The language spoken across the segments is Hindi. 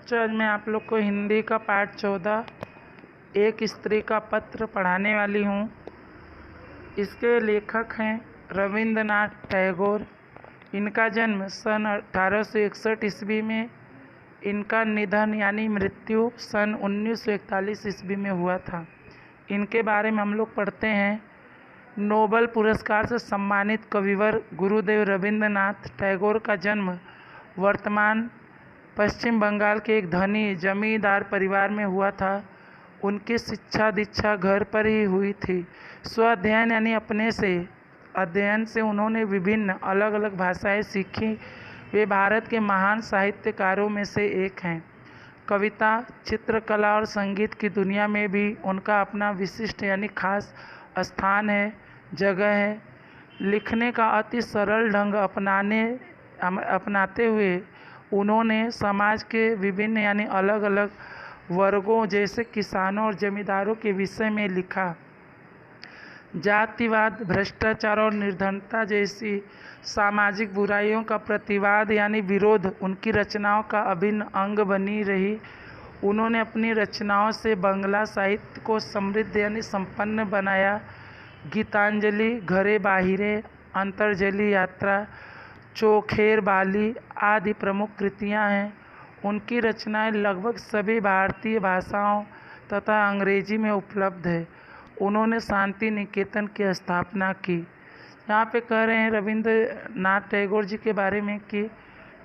बच्चों, आज मैं आप लोग को हिंदी का पाठ 14 एक स्त्री का पत्र पढ़ाने वाली हूँ। इसके लेखक हैं रविंद्रनाथ टैगोर। इनका जन्म सन 1861 ईस्वी में, इनका निधन यानी मृत्यु सन 1941 ईस्वी में हुआ था। इनके बारे में हम लोग पढ़ते हैं। नोबेल पुरस्कार से सम्मानित कविवर गुरुदेव रविंद्रनाथ टैगोर का जन्म वर्तमान पश्चिम बंगाल के एक धनी जमींदार परिवार में हुआ था। उनकी शिक्षा दीक्षा घर पर ही हुई थी। स्व अध्ययन यानी अपने से अध्ययन से उन्होंने विभिन्न अलग अलग भाषाएं सीखी। वे भारत के महान साहित्यकारों में से एक हैं। कविता, चित्रकला और संगीत की दुनिया में भी उनका अपना विशिष्ट यानी खास स्थान है, जगह है। लिखने का अति सरल ढंग अपनाते हुए उन्होंने समाज के विभिन्न यानी अलग अलग वर्गों जैसे किसानों और जमींदारों के विषय में लिखा। जातिवाद, भ्रष्टाचार और निर्धनता जैसी सामाजिक बुराइयों का प्रतिवाद यानी विरोध उनकी रचनाओं का अभिन्न अंग बनी रही। उन्होंने अपनी रचनाओं से बांग्ला साहित्य को समृद्ध यानी संपन्न बनाया। गीतांजलि, घरे बाहिरे, अंतरजली यात्रा, चोखेर बाली आदि प्रमुख कृतियां हैं। उनकी रचनाएं लगभग सभी भारतीय भाषाओं तथा अंग्रेजी में उपलब्ध है। उन्होंने शांति निकेतन की स्थापना की। यहाँ पे कह रहे हैं रविंद्रनाथ टैगोर जी के बारे में कि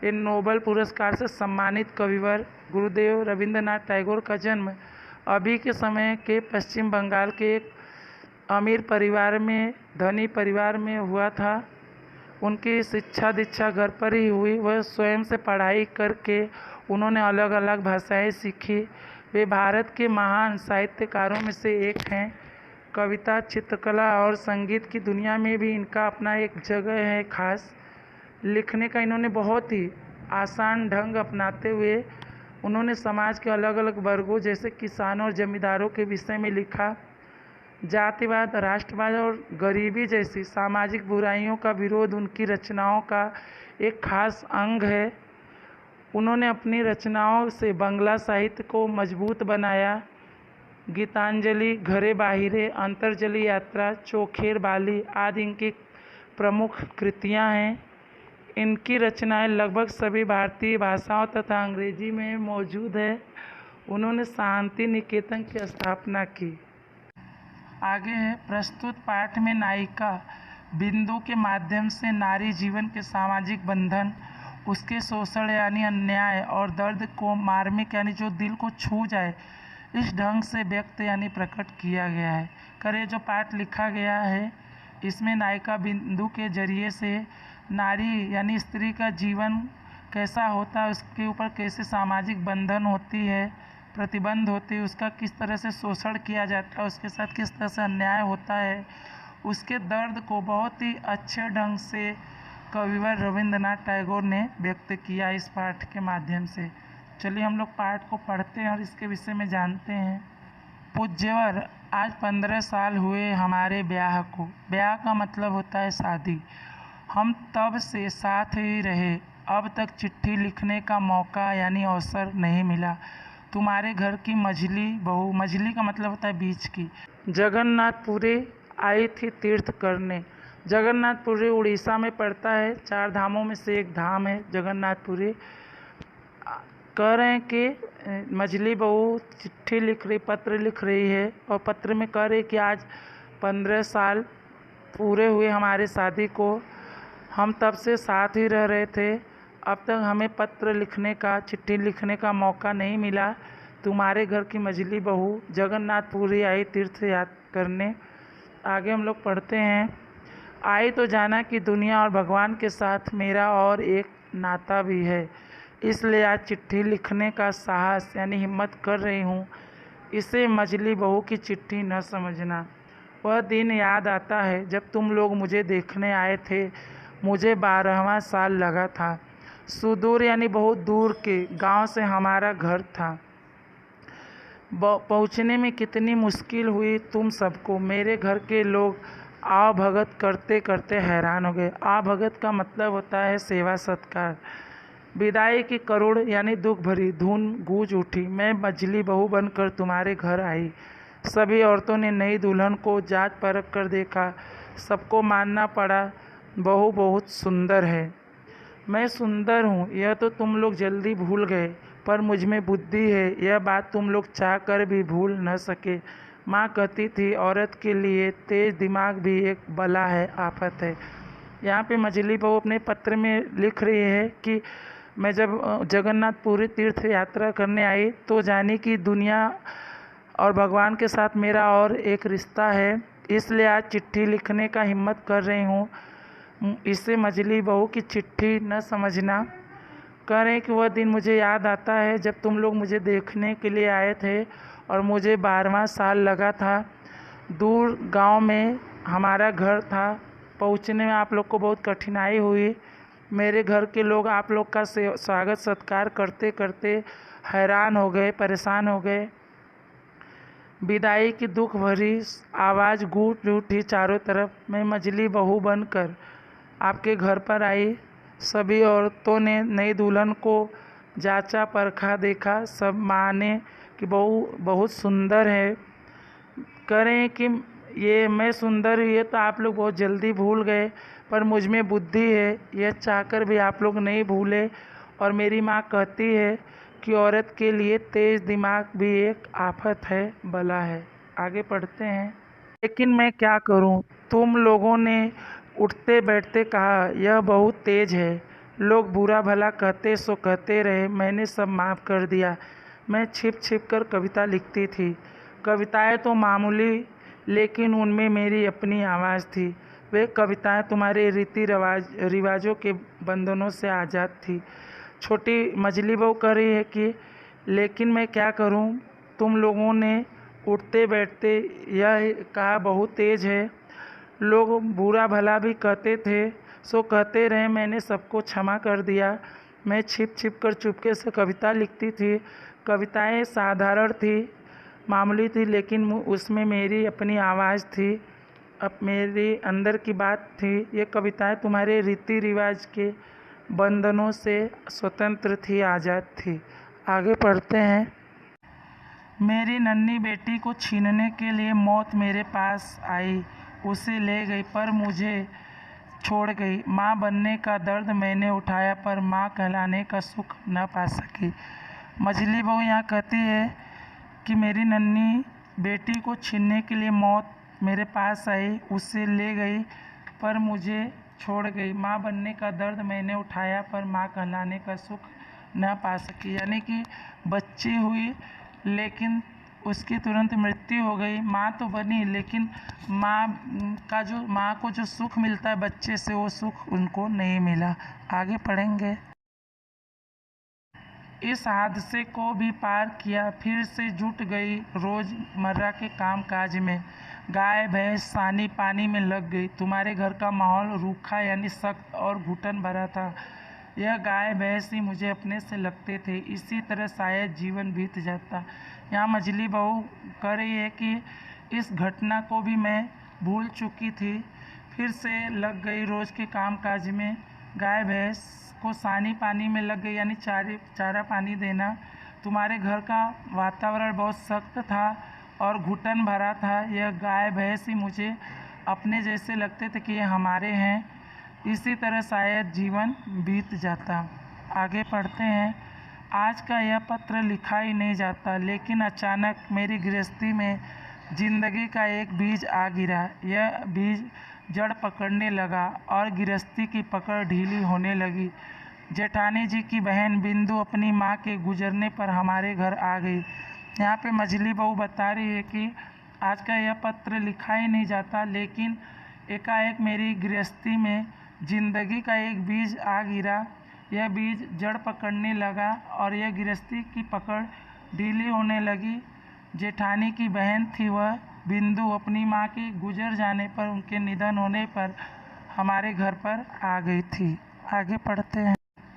ये नोबेल पुरस्कार से सम्मानित कविवर गुरुदेव रविंद्रनाथ टैगोर का जन्म अभी के समय के पश्चिम बंगाल के एक अमीर परिवार में, धनी परिवार में हुआ था। उनकी शिक्षा दीक्षा घर पर ही हुई। वह स्वयं से पढ़ाई करके उन्होंने अलग अलग भाषाएं सीखी। वे भारत के महान साहित्यकारों में से एक हैं। कविता, चित्रकला और संगीत की दुनिया में भी इनका अपना एक जगह है खास। लिखने का इन्होंने बहुत ही आसान ढंग अपनाते हुए उन्होंने समाज के अलग अलग वर्गों जैसे किसानों और जमींदारों के विषय में लिखा। जातिवाद, राष्ट्रवाद और गरीबी जैसी सामाजिक बुराइयों का विरोध उनकी रचनाओं का एक खास अंग है। उन्होंने अपनी रचनाओं से बांग्ला साहित्य को मजबूत बनाया। गीतांजलि, घरे बाहिरे, अंतरजली यात्रा, चोखेर बाली आदि इनकी प्रमुख कृतियां हैं। इनकी रचनाएं लगभग सभी भारतीय भाषाओं तथा अंग्रेजी में मौजूद है। उन्होंने शांति निकेतन की स्थापना की। आगे है, प्रस्तुत पाठ में नायिका बिंदु के माध्यम से नारी जीवन के सामाजिक बंधन, उसके शोषण यानी अन्याय और दर्द को मार्मिक यानी जो दिल को छू जाए इस ढंग से व्यक्त यानी प्रकट किया गया है। करे जो पाठ लिखा गया है इसमें नायिका बिंदु के जरिए से नारी यानी स्त्री का जीवन कैसा होता है, उसके ऊपर कैसे सामाजिक बंधन होती है, प्रतिबंध होते हैं, उसका किस तरह से शोषण किया जाता है, उसके साथ किस तरह से अन्याय होता है, उसके दर्द को बहुत ही अच्छे ढंग से कविवर रविंद्रनाथ टैगोर ने व्यक्त किया इस पाठ के माध्यम से। चलिए हम लोग पाठ को पढ़ते हैं और इसके विषय में जानते हैं। पूज्यवर, आज 15 साल हुए हमारे ब्याह को। ब्याह का मतलब होता है शादी। हम तब से साथ ही रहे। अब तक चिट्ठी लिखने का मौका यानी अवसर नहीं मिला। तुम्हारे घर की मझली बहू, मझली का मतलब होता है बीच की, जगन्नाथपुरी आई थी तीर्थ करने। जगन्नाथपुरी उड़ीसा में पड़ता है। 4 धामों में से एक धाम है जगन्नाथपुरी। कह रहे हैं कि मझली बहू चिट्ठी लिख रही, पत्र लिख रही है और पत्र में कह रही कि आज 15 साल पूरे हुए हमारे शादी को। हम तब से साथ ही रह रहे थे। अब तक हमें पत्र लिखने का, चिट्ठी लिखने का मौका नहीं मिला। तुम्हारे घर की मझली बहू जगन्नाथपुरी आई तीर्थ यात्रा करने। आगे हम लोग पढ़ते हैं। आई तो जाना कि दुनिया और भगवान के साथ मेरा और एक नाता भी है, इसलिए आज चिट्ठी लिखने का साहस यानी हिम्मत कर रही हूँ। इसे मझली बहू की चिट्ठी न समझना। वह दिन याद आता है जब तुम लोग मुझे देखने आए थे। मुझे 12वां साल लगा था। सुदूर यानी बहुत दूर के गांव से हमारा घर था। पहुंचने में कितनी मुश्किल हुई तुम सबको। मेरे घर के लोग आव भगत करते करते हैरान हो गए। आव भगत का मतलब होता है सेवा सत्कार। विदाई की करुण यानी दुख भरी धुन गूंज उठी। मैं मझली बहू बनकर तुम्हारे घर आई। सभी औरतों ने नई दुल्हन को जांच परख कर देखा। सबको मानना पड़ा, बहू बहुत सुंदर है। मैं सुंदर हूँ यह तो तुम लोग जल्दी भूल गए, पर मुझ में बुद्धि है यह बात तुम लोग चाह कर भी भूल न सके। माँ कहती थी औरत के लिए तेज दिमाग भी एक बला है, आफत है। यहाँ पे मझली बहू अपने पत्र में लिख रही है कि मैं जब जगन्नाथपुरी तीर्थ यात्रा करने आई तो जानी कि दुनिया और भगवान के साथ मेरा और एक रिश्ता है, इसलिए आज चिट्ठी लिखने का हिम्मत कर रही हूँ। इसे मझली बहू की चिट्ठी न समझना। कह रहे हैं कि वह दिन मुझे याद आता है जब तुम लोग मुझे देखने के लिए आए थे और मुझे 12वां साल लगा था। दूर गांव में हमारा घर था, पहुंचने में आप लोग को बहुत कठिनाई हुई। मेरे घर के लोग आप लोग का स्वागत सत्कार करते करते हैरान हो गए, परेशान हो गए। विदाई की दुख भरी आवाज़ गूंज उठी चारों तरफ। मैं मझली बहू बनकर आपके घर पर आई। सभी औरतों ने नई दुल्हन को जांचा परखा देखा। सब माने कि बहू बहुत सुंदर है। कह रहे हैं कि ये मैं सुंदर हुई है तो आप लोग बहुत जल्दी भूल गए, पर मुझ में बुद्धि है यह चाहकर भी आप लोग नहीं भूले। और मेरी माँ कहती है कि औरत के लिए तेज दिमाग भी एक आफत है, बला है। आगे पढ़ते हैं। लेकिन मैं क्या करूं? तुम लोगों ने उठते बैठते कहा यह बहुत तेज है। लोग बुरा भला कहते सो कहते रहे, मैंने सब माफ़ कर दिया। मैं छिप छिप कर कविता लिखती थी। कविताएं तो मामूली, लेकिन उनमें मेरी अपनी आवाज़ थी। वे कविताएं तुम्हारे रीति रिवाजों के बंधनों से आज़ाद थी। छोटी मझली बहू कह रही है कि लेकिन मैं क्या करूं? तुम लोगों ने उठते बैठते यह कहा बहुत तेज है। लोग बुरा भला भी कहते थे सो कहते रहे, मैंने सबको क्षमा कर दिया। मैं छिप छिप कर चुपके से कविता लिखती थी। कविताएं साधारण थी, मामूली थी, लेकिन उसमें मेरी अपनी आवाज़ थी, अब मेरी अंदर की बात थी। ये कविताएं तुम्हारे रीति रिवाज के बंधनों से स्वतंत्र थी, आज़ाद थी। आगे पढ़ते हैं। मेरी नन्ही बेटी को छीनने के लिए मौत मेरे पास आई, उसे ले गई पर मुझे छोड़ गई। माँ बनने का दर्द मैंने उठाया पर माँ कहलाने का सुख न पा सकी। मझली बहू यहाँ कहती है कि मेरी नन्ही बेटी को छीनने के लिए मौत मेरे पास आई, उसे ले गई पर मुझे छोड़ गई। माँ बनने का दर्द मैंने उठाया पर माँ कहलाने का सुख न पा सकी। यानी कि बच्ची हुई लेकिन उसकी तुरंत मृत्यु हो गई। माँ तो बनी लेकिन माँ को जो सुख मिलता है बच्चे से, वो सुख उनको नहीं मिला। आगे पढ़ेंगे। इस हादसे को भी पार किया, फिर से जुट गई रोज़मर्रा के काम काज में। गाय भैंस सानी पानी में लग गई। तुम्हारे घर का माहौल रूखा यानी सख्त और घुटन भरा था। यह गाय भैंस ही मुझे अपने से लगते थे। इसी तरह शायद जीवन बीत जाता। यहाँ मझली बहू कह रही है कि इस घटना को भी मैं भूल चुकी थी, फिर से लग गई रोज़ के काम काज में। गाय भैंस को सानी पानी में लग गई यानी चारा पानी देना। तुम्हारे घर का वातावरण बहुत सख्त था और घुटन भरा था। यह गाय भैंस ही मुझे अपने जैसे लगते थे कि ये हमारे हैं। इसी तरह शायद जीवन बीत जाता। आगे पढ़ते हैं। आज का यह पत्र लिखा ही नहीं जाता, लेकिन अचानक मेरी गृहस्थी में जिंदगी का एक बीज आ गिरा। यह बीज जड़ पकड़ने लगा और गृहस्थी की पकड़ ढीली होने लगी। जेठानी जी की बहन बिंदु अपनी माँ के गुजरने पर हमारे घर आ गई। यहाँ पे मझली बहू बता रही है कि आज का यह पत्र लिखा ही नहीं जाता, लेकिन एकाएक मेरी गृहस्थी में जिंदगी का एक बीज आ गिरा। यह बीज जड़ पकड़ने लगा और यह गृहस्थी की पकड़ ढीली होने लगी। जेठानी की बहन थी वह बिंदु, अपनी माँ के गुजर जाने पर, उनके निधन होने पर हमारे घर पर आ गई थी। आगे पढ़ते हैं।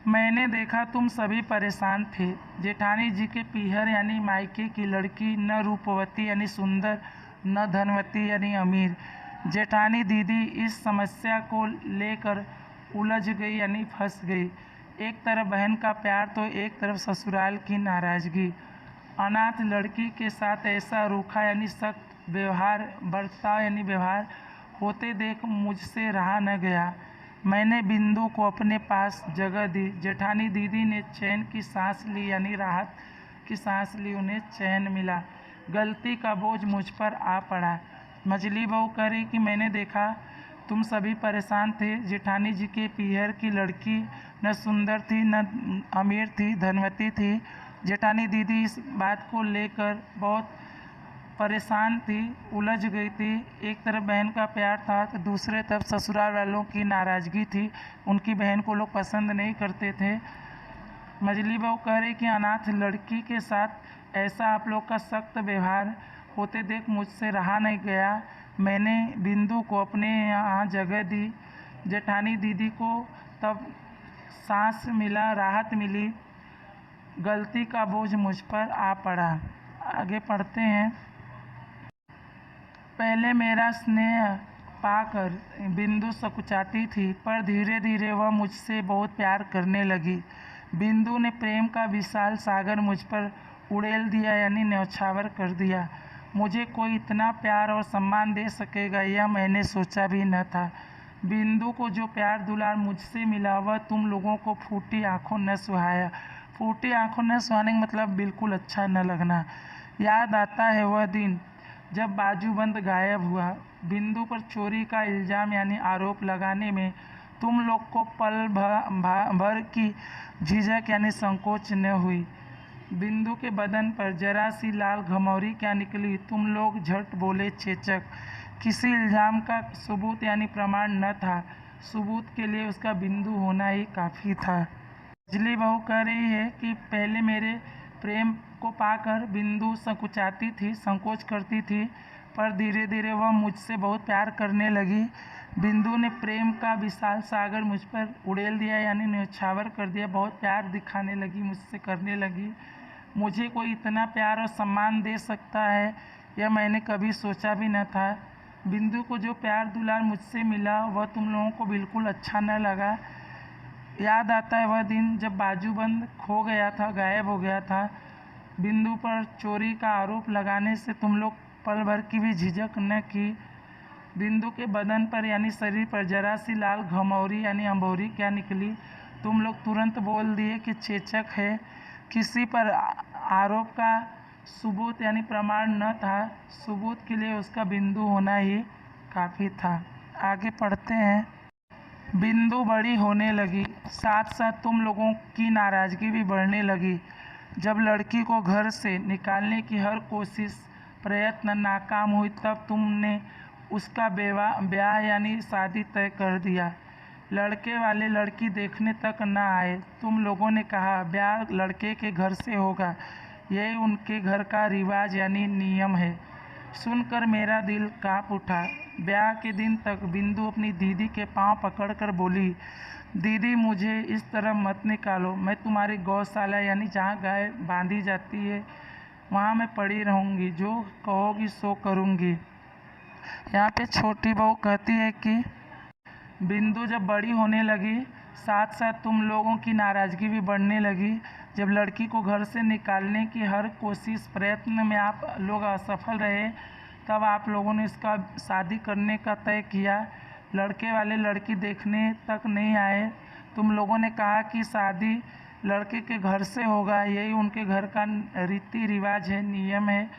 मैंने देखा तुम सभी परेशान थे। जेठानी जी के पीहर यानी मायके की लड़की न रूपवती यानी सुंदर, न धनवती यानी अमीर। जेठानी दीदी इस समस्या को लेकर उलझ गई यानी फंस गई। एक तरफ बहन का प्यार तो एक तरफ ससुराल की नाराज़गी। अनाथ लड़की के साथ ऐसा रूखा यानी सख्त व्यवहार होते देख मुझसे रहा न गया। मैंने बिंदु को अपने पास जगह दी। जेठानी दीदी ने चैन की सांस ली यानी राहत की सांस ली, उन्हें चैन मिला। गलती का बोझ मुझ पर आ पड़ा। मझली बहू कह रही कि मैंने देखा तुम सभी परेशान थे। जेठानी जी के पीहर की लड़की न सुंदर थी न अमीर थी, धनवती थी। जेठानी दीदी इस बात को लेकर बहुत परेशान थी, उलझ गई थी। एक तरफ बहन का प्यार था तो दूसरे तरफ ससुराल वालों की नाराज़गी थी। उनकी बहन को लोग पसंद नहीं करते थे। मझली बहू कह रही कि अनाथ लड़की के साथ ऐसा आप लोग का सख्त व्यवहार होते देख मुझसे रहा नहीं गया। मैंने बिंदु को अपने यहाँ जगह दी। जेठानी दीदी को तब सांस मिला, राहत मिली। गलती का बोझ मुझ पर आ पड़ा। आगे पढ़ते हैं। पहले मेरा स्नेह पाकर बिंदु सकुचाती थी, पर धीरे धीरे वह मुझसे बहुत प्यार करने लगी। बिंदु ने प्रेम का विशाल सागर मुझ पर उड़ेल दिया यानी न्यौछावर कर दिया। मुझे कोई इतना प्यार और सम्मान दे सकेगा यह मैंने सोचा भी न था। बिंदु को जो प्यार दुलार मुझसे मिला वह तुम लोगों को फूटी आंखों न सुहाया। फूटी आंखों न सुहाने का मतलब बिल्कुल अच्छा न लगना। याद आता है वह दिन जब बाजूबंद गायब हुआ। बिंदु पर चोरी का इल्ज़ाम यानी आरोप लगाने में तुम लोग को पल भर की झिझक यानी संकोच न हुई। बिंदु के बदन पर जरा सी लाल घमौरी क्या निकली, तुम लोग झट बोले चेचक। किसी इल्ज़ाम का सबूत यानी प्रमाण न था। सबूत के लिए उसका बिंदु होना ही काफ़ी था। बिजली बहू कह रही है कि पहले मेरे प्रेम को पाकर बिंदु संकुचाती थी, संकोच करती थी, पर धीरे धीरे वह मुझसे बहुत प्यार करने लगी। बिंदु ने प्रेम का विशाल सागर मुझ पर उड़ेल दिया यानी न्यौछावर कर दिया। बहुत प्यार दिखाने लगी, मुझसे करने लगी। मुझे कोई इतना प्यार और सम्मान दे सकता है यह मैंने कभी सोचा भी न था। बिंदु को जो प्यार दुलार मुझसे मिला वह तुम लोगों को बिल्कुल अच्छा न लगा। याद आता है वह दिन जब बाजूबंद खो गया था, गायब हो गया था। बिंदु पर चोरी का आरोप लगाने से तुम लोग पल भर की भी झिझक न की। बिंदु के बदन पर यानी शरीर पर जरा सी लाल घमौरी यानी अंबोरी क्या निकली, तुम लोग तुरंत बोल दिए कि चेचक है। किसी पर आरोप का सबूत यानी प्रमाण न था। सबूत के लिए उसका बिंदु होना ही काफ़ी था। आगे पढ़ते हैं। बिंदु बड़ी होने लगी, साथ साथ तुम लोगों की नाराज़गी भी बढ़ने लगी। जब लड़की को घर से निकालने की हर कोशिश प्रयत्न नाकाम हुई तब तुमने उसका ब्याह यानी शादी तय कर दिया। लड़के वाले लड़की देखने तक न आए। तुम लोगों ने कहा ब्याह लड़के के घर से होगा, यही उनके घर का रिवाज यानी नियम है। सुनकर मेरा दिल काँप उठा। ब्याह के दिन तक बिंदु अपनी दीदी के पांव पकड़कर बोली, दीदी मुझे इस तरह मत निकालो, मैं तुम्हारी गौशाला यानी जहाँ गाय बांधी जाती है वहाँ मैं पड़ी रहूँगी, जो कहोगी सो करूँगी। यहाँ पे छोटी बहू कहती है कि बिंदु जब बड़ी होने लगी साथ साथ तुम लोगों की नाराज़गी भी बढ़ने लगी। जब लड़की को घर से निकालने की हर कोशिश प्रयत्न में आप लोग असफल रहे तब आप लोगों ने इसका शादी करने का तय किया। लड़के वाले लड़की देखने तक नहीं आए। तुम लोगों ने कहा कि शादी लड़के के घर से होगा, यही उनके घर का रीति रिवाज है, नियम है।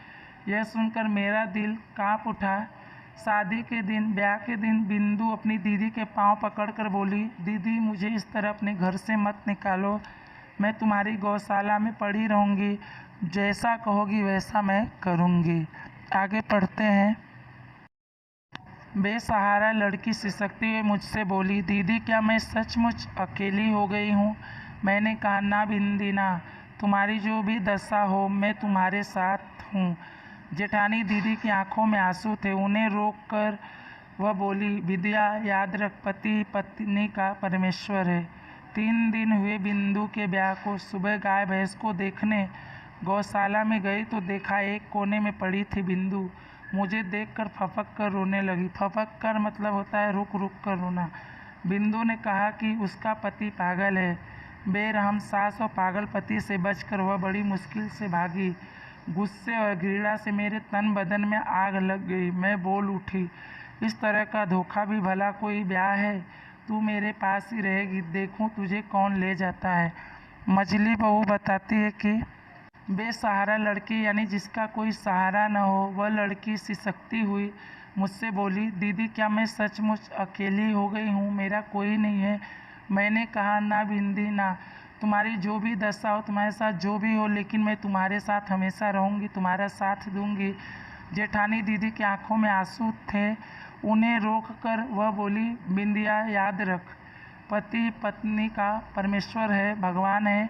यह सुनकर मेरा दिल काँप उठा। शादी के दिन, ब्याह के दिन बिंदु अपनी दीदी के पांव पकड़कर बोली, दीदी मुझे इस तरह अपने घर से मत निकालो, मैं तुम्हारी गौशाला में पड़ी रहूँगी, जैसा कहोगी वैसा मैं करूँगी। आगे पढ़ते हैं। बेसहारा लड़की सिसकती हुई मुझसे बोली, दीदी क्या मैं सचमुच अकेली हो गई हूँ? मैंने कहा ना बिंदी ना, तुम्हारी जो भी दशा हो मैं तुम्हारे साथ हूँ। जेठानी दीदी की आंखों में आंसू थे, उन्हें रोककर वह बोली, विद्या याद रख, पति पत्नी का परमेश्वर है। 3 दिन हुए बिंदु के ब्याह को। सुबह गाय भैंस को देखने गौशाला में गई तो देखा एक कोने में पड़ी थी बिंदु। मुझे देखकर फपक कर रोने लगी। फपक कर मतलब होता है रुक रुक कर रोना। बिंदु ने कहा कि उसका पति पागल है, बेरहम सास और पागल पति से बचकर वह बड़ी मुश्किल से भागी। गुस्से और घृणा से मेरे तन बदन में आग लग गई। मैं बोल उठी, इस तरह का धोखा भी भला कोई ब्याह है? तू मेरे पास ही रहेगी, देखूं तुझे कौन ले जाता है। मझली बहू बताती है कि बेसहारा लड़की यानी जिसका कोई सहारा न हो, वह लड़की सिसकती हुई मुझसे बोली, दीदी क्या मैं सचमुच अकेली हो गई हूँ? मेरा कोई नहीं है? मैंने कहा, ना बिंदी ना, तुम्हारी जो भी दशा हो, तुम्हारे साथ जो भी हो, लेकिन मैं तुम्हारे साथ हमेशा रहूँगी, तुम्हारा साथ दूंगी। जेठानी दीदी की आंखों में आंसू थे। उन्हें रोक कर वह बोली, बिंदिया याद रख, पति पत्नी का परमेश्वर है, भगवान है।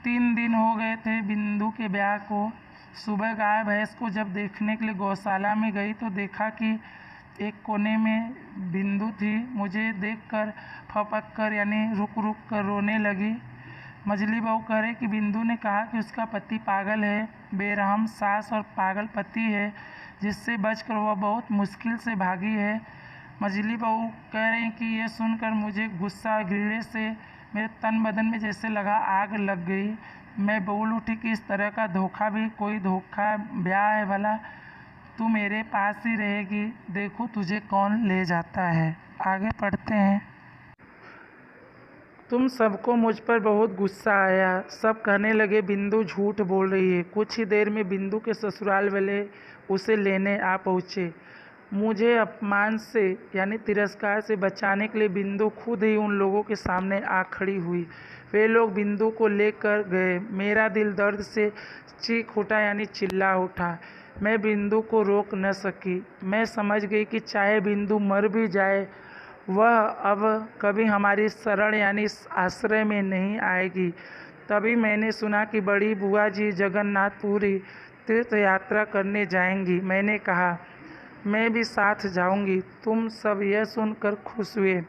3 दिन हो गए थे बिंदु के ब्याह को। सुबह गाय भैंस को जब देखने के लिए गौशाला में गई तो देखा कि एक कोने में बिंदु थी। मुझे देखकर फपक कर यानी रुक रुक कर रोने लगी। मझली बहू कह रहे कि बिंदु ने कहा कि उसका पति पागल है, बेरहम सास और पागल पति है, जिससे बचकर वह बहुत मुश्किल से भागी है। मझली बहू कह रही कि यह सुनकर मुझे गुस्सा और घृणा से मेरे तन बदन में जैसे लगा आग लग गई। मैं बोल उठी कि इस तरह का धोखा भी कोई धोखा ब्याह है भला? तू मेरे पास ही रहेगी, देखो तुझे कौन ले जाता है। आगे पढ़ते हैं। तुम सबको मुझ पर बहुत गुस्सा आया। सब कहने लगे बिंदु झूठ बोल रही है। कुछ ही देर में बिंदु के ससुराल वाले उसे लेने आ पहुँचे। मुझे अपमान से यानी तिरस्कार से बचाने के लिए बिंदु खुद ही उन लोगों के सामने आ खड़ी हुई। वे लोग बिंदु को लेकर गए। मेरा दिल दर्द से चीख उठा यानी चिल्ला उठा। मैं बिंदु को रोक न सकी। मैं समझ गई कि चाहे बिंदु मर भी जाए, वह अब कभी हमारी शरण यानी आश्रय में नहीं आएगी। तभी मैंने सुना कि बड़ी बुआ जी जगन्नाथपुरी तीर्थ यात्रा करने जाएंगी। मैंने कहा, मैं भी साथ जाऊंगी। तुम सब यह सुनकर खुश हुए।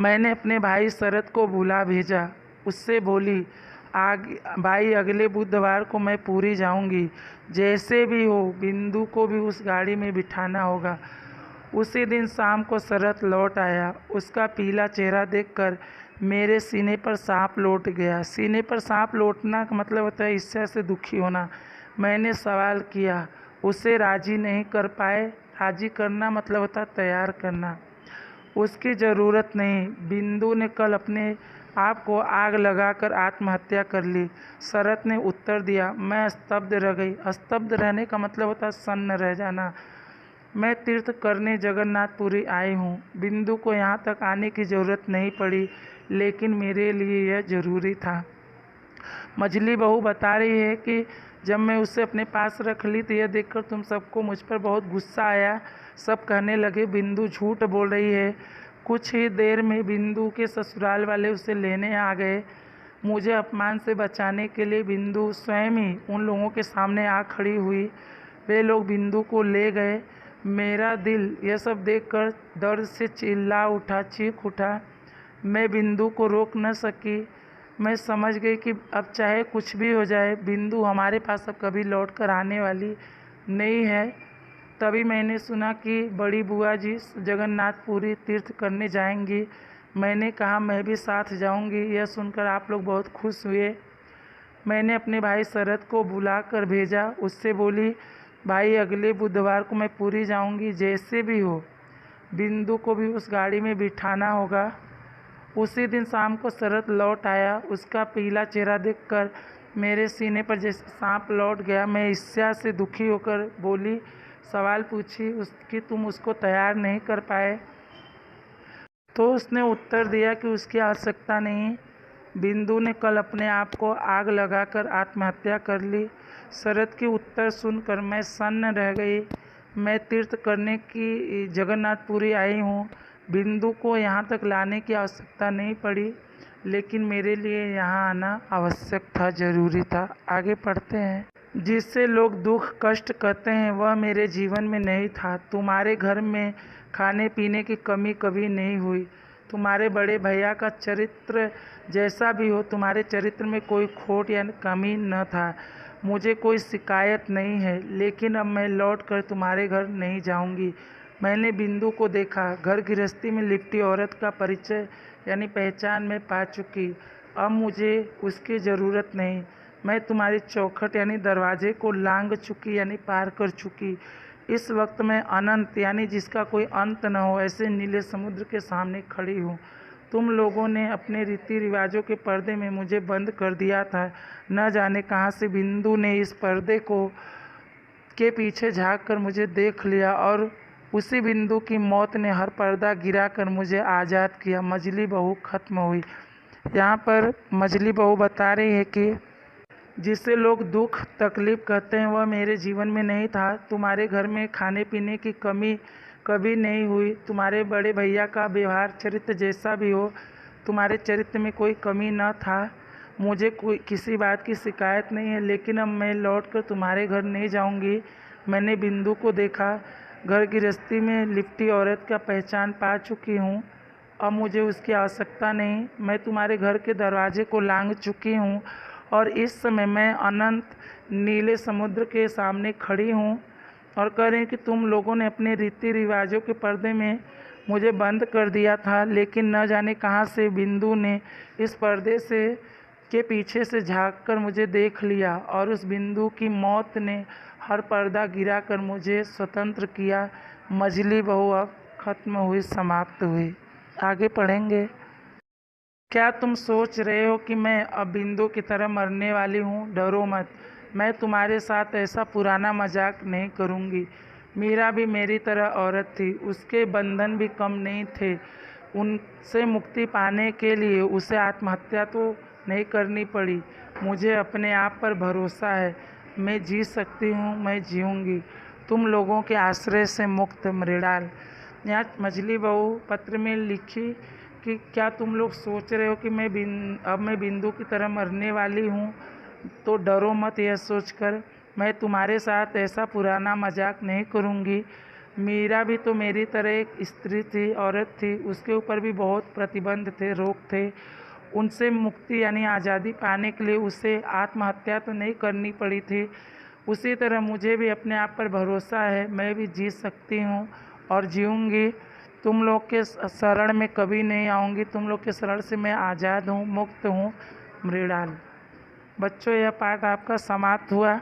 मैंने अपने भाई शरद को बुला भेजा। उससे बोली, भाई अगले बुधवार को मैं पूरी जाऊंगी। जैसे भी हो बिंदु को भी उस गाड़ी में बिठाना होगा। उसी दिन शाम को शरद लौट आया। उसका पीला चेहरा देखकर मेरे सीने पर सांप लौट गया। सीने पर सांप लौटना का मतलब होता है ईर्ष्या से दुखी होना। मैंने सवाल किया, उसे राजी नहीं कर पाए? राजी करना मतलब होता है तैयार करना। उसकी ज़रूरत नहीं। बिंदु ने कल अपने आप को आग लगाकर आत्महत्या कर ली। शरद ने उत्तर दिया। मैं स्तब्ध रह गई। स्तब्ध रहने का मतलब होता है सन्न रह जाना। मैं तीर्थ करने जगन्नाथपुरी आई हूँ। बिंदु को यहाँ तक आने की ज़रूरत नहीं पड़ी, लेकिन मेरे लिए यह ज़रूरी था। मझली बहू बता रही है कि जब मैं उसे अपने पास रख ली तो यह देखकर तुम सबको मुझ पर बहुत गुस्सा आया। सब कहने लगे बिंदु झूठ बोल रही है। कुछ ही देर में बिंदु के ससुराल वाले उसे लेने आ गए। मुझे अपमान से बचाने के लिए बिंदु स्वयं ही उन लोगों के सामने आ खड़ी हुई। वे लोग बिंदु को ले गए। मेरा दिल यह सब देखकर दर्द से चिल्ला उठा, चीख उठा। मैं बिंदु को रोक न सकी। मैं समझ गई कि अब चाहे कुछ भी हो जाए, बिंदु हमारे पास अब कभी लौट कर आने वाली नहीं है। तभी मैंने सुना कि बड़ी बुआ जी जगन्नाथपुरी तीर्थ करने जाएंगी। मैंने कहा, मैं भी साथ जाऊंगी। यह सुनकर आप लोग बहुत खुश हुए। मैंने अपने भाई शरद को बुला कर भेजा। उससे बोली, भाई अगले बुधवार को मैं पूरी जाऊंगी। जैसे भी हो बिंदु को भी उस गाड़ी में बिठाना होगा। उसी दिन शाम को शरद लौट आया। उसका पीला चेहरा देखकर मेरे सीने पर जैसे सांप लौट गया। मैं ईर्ष्या से दुखी होकर बोली, सवाल पूछी उसकी, तुम उसको तैयार नहीं कर पाए? तो उसने उत्तर दिया कि उसकी आवश्यकता नहीं। बिंदु ने कल अपने आप को आग लगाकर आत्महत्या कर ली। शरद की उत्तर सुनकर मैं सन्न रह गई। मैं तीर्थ करने की जगन्नाथपुरी आई हूँ। बिंदु को यहाँ तक लाने की आवश्यकता नहीं पड़ी, लेकिन मेरे लिए यहाँ आना आवश्यक था, ज़रूरी था। आगे पढ़ते हैं। जिससे लोग दुख कष्ट कहते हैं वह मेरे जीवन में नहीं था। तुम्हारे घर में खाने पीने की कमी कभी नहीं हुई। तुम्हारे बड़े भैया का चरित्र जैसा भी हो, तुम्हारे चरित्र में कोई खोट या कमी न था। मुझे कोई शिकायत नहीं है, लेकिन अब मैं लौट कर तुम्हारे घर नहीं जाऊंगी। मैंने बिंदु को देखा। घर गृहस्थी में लिपटी औरत का परिचय यानी पहचान मैं पा चुकी। अब मुझे उसकी ज़रूरत नहीं। मैं तुम्हारी चौखट यानी दरवाजे को लांघ चुकी यानी पार कर चुकी। इस वक्त मैं अनंत यानी जिसका कोई अंत न हो ऐसे नीले समुद्र के सामने खड़ी हूँ। तुम लोगों ने अपने रीति रिवाजों के पर्दे में मुझे बंद कर दिया था। न जाने कहाँ से बिंदु ने इस पर्दे को के पीछे झाँक कर मुझे देख लिया और उसी बिंदु की मौत ने हर पर्दा गिरा कर मुझे आज़ाद किया। मजली बहू खत्म हुई। यहाँ पर मजली बहू बता रही है कि जिसे लोग दुख तकलीफ कहते हैं वह मेरे जीवन में नहीं था। तुम्हारे घर में खाने पीने की कमी कभी नहीं हुई। तुम्हारे बड़े भैया का व्यवहार चरित्र जैसा भी हो, तुम्हारे चरित्र में कोई कमी न था। मुझे कोई किसी बात की शिकायत नहीं है, लेकिन अब मैं लौटकर तुम्हारे घर नहीं जाऊंगी। मैंने बिंदु को देखा। घर गृहस्थी में लिपटी औरत का पहचान पा चुकी हूँ। अब मुझे उसकी आवश्यकता नहीं। मैं तुम्हारे घर के दरवाजे को लांघ चुकी हूँ और इस समय मैं अनंत नीले समुद्र के सामने खड़ी हूँ और कह रही हूँ कि तुम लोगों ने अपने रीति रिवाजों के पर्दे में मुझे बंद कर दिया था, लेकिन न जाने कहाँ से बिंदु ने इस पर्दे से के पीछे से झांककर मुझे देख लिया और उस बिंदु की मौत ने हर पर्दा गिराकर मुझे स्वतंत्र किया। मजली बहू अब खत्म हुई, समाप्त हुई। आगे पढ़ेंगे। क्या तुम सोच रहे हो कि मैं अब बिंदु की तरह मरने वाली हूँ? डरो मत, मैं तुम्हारे साथ ऐसा पुराना मजाक नहीं करूँगी। मीरा भी मेरी तरह औरत थी, उसके बंधन भी कम नहीं थे। उनसे मुक्ति पाने के लिए उसे आत्महत्या तो नहीं करनी पड़ी। मुझे अपने आप पर भरोसा है, मैं जी सकती हूँ, मैं जीऊँगी। तुम लोगों के आश्रय से मुक्त। मृणाल। यहाँ मजली बहू पत्र में लिखी कि क्या तुम लोग सोच रहे हो कि अब मैं बिंदु की तरह मरने वाली हूँ? तो डरो मत यह सोचकर, मैं तुम्हारे साथ ऐसा पुराना मजाक नहीं करूँगी। मीरा भी तो मेरी तरह एक स्त्री थी, औरत थी। उसके ऊपर भी बहुत प्रतिबंध थे, रोक थे। उनसे मुक्ति यानी आज़ादी पाने के लिए उसे आत्महत्या तो नहीं करनी पड़ी थी। उसी तरह मुझे भी अपने आप पर भरोसा है, मैं भी जी सकती हूँ और जीऊँगी। तुम लोग के शरण में कभी नहीं आऊँगी। तुम लोग के शरण से मैं आज़ाद हूँ, मुक्त हूँ। मृणाल। बच्चों, यह पाठ आपका समाप्त हुआ।